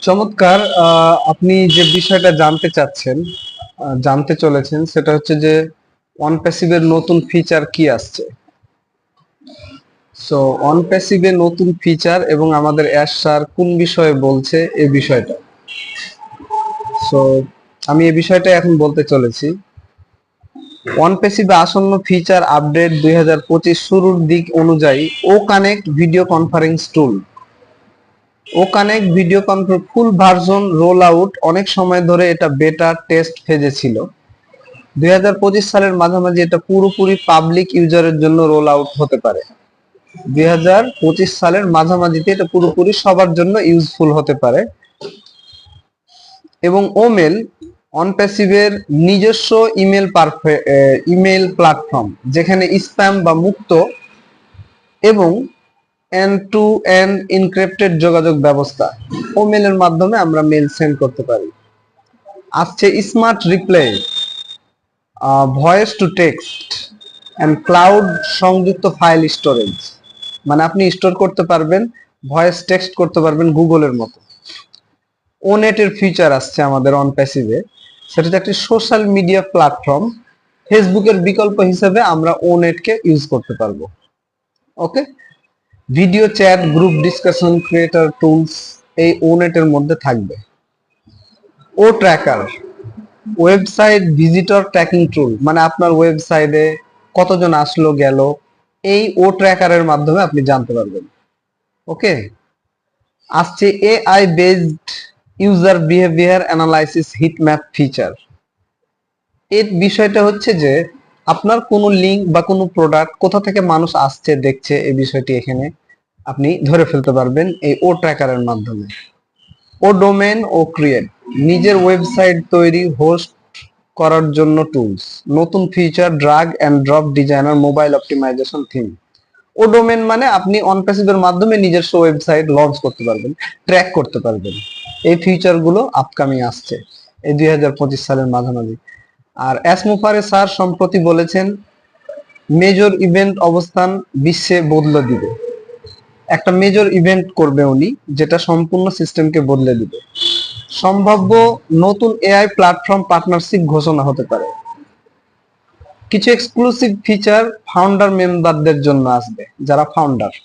চমৎকার। আপনি যে বিষয়টা জানতে চাচ্ছেন, জানতে চলেছেন, সেটা হচ্ছে যে অন প্যাসিভের নতুন ফিচার কি আসছে। সো অন প্যাসিভে নতুন ফিচার এবং আমাদের অ্যাশ স্যার কোন বিষয়ে বলছে এই বিষয়টা। সো আমি এই বিষয়টা এখন বলতে চলেছি। অন প্যাসিভে আসন্ন ফিচার আপডেট 2025 শুরুর দিক অনুযায়ী ও কানেক্ট ভিডিও কনফারেন্স টুল, ও connect video conference full version roll out অনেক সময় ধরে এটা বেটা টেস্ট ফেজে ছিল। 2025 সালের মাঝামাঝি এটা পুরোপুরি পাবলিক ইউজারের জন্য রোল আউট হতে পারে। 2025 সালের মাঝামাঝিতে এটা পুরোপুরি সবার জন্য ইউজফুল হতে পারে। এবং ওমেল অন প্যাসিভের নিজস্ব ইমেল প্ল্যাটফর্ম, যেখানে স্প্যাম বা মুক্ত এবং এন্ড টু এন্ড এনক্রিপ্টেড যোগাযোগ ব্যবস্থা, ওমেলের মাধ্যমে আমরা মেল সেন্ড করতে পারি। আসছে smart reply, voice to text and cloud সংযুক্ত ফাইল স্টোরেজ, মানে আপনি স্টোর করতে পারবেন, ভয়েস টেক্সট করতে পারবেন গুগলের মতো। ওনেটের ফিচার আসছে আমাদের অন প্যাসিভে, সেটা হচ্ছে একটি সোশ্যাল মিডিয়া প্ল্যাটফর্ম। ফেসবুকের বিকল্প হিসেবে আমরা ওনেটকে ইউজ করতে পারবো। Okay, video chat, group discussion, creator tools এই ওনেটের মধ্যে থাকবে। ও tracker, website visitor tracking tool, মানে আপনার ওয়েবসাইটে কতজন আসলো গেল, এই ও ট্র্যাকারের মাধ্যমে আপনি জানতে পারবেন। ওকে, আসছে AI based user behaviour analysis hit map feature. এর বিষয়টা হচ্ছে যে আপনার কোনো লিঙ্ক বা কোনো প্রোডাক্ট কোথা থেকে মানুষ আসছে দেখছে, এই বিষয়টি এখানে আপনি ধরে ফেলতে পারবেন এই ও ট্র্যাকারের মাধ্যমে। ও ডোমেন ও ক্রিয়েট, নিজের ওয়েবসাইট তৈরি হোস্ট করার জন্য টুলস, নতুন feature drag and drop designer, mobile optimization theme. ও ডোমেন মানে আপনি অন প্যাসিভের মাধ্যমে নিজস্ব ওয়েবসাইট লঞ্চ করতে পারবেন, ট্র্যাক করতে পারবেন। এই ফিচার গুলো আপকামিং আসছে এই 2025 সালের মাঝামাঝি। আর অ্যাসমুফারে স্যার সম্প্রতি বলেছেন মেজর ইভেন্ট অবস্থান বিশ্বে বদলে দিবে। একটা মেজর ইভেন্ট করবে উনি, যেটা সম্পূর্ণ সিস্টেমকে বদলে দিবে। সম্ভাব্য নতুন এআই প্ল্যাটফর্ম পার্টনারশিপ ঘোষণা হতে পারে। কিছু এক্সক্লুসিভ ফিচার ফাউন্ডার মেম্বারদের জন্য আসবে, যারা ফাউন্ডার।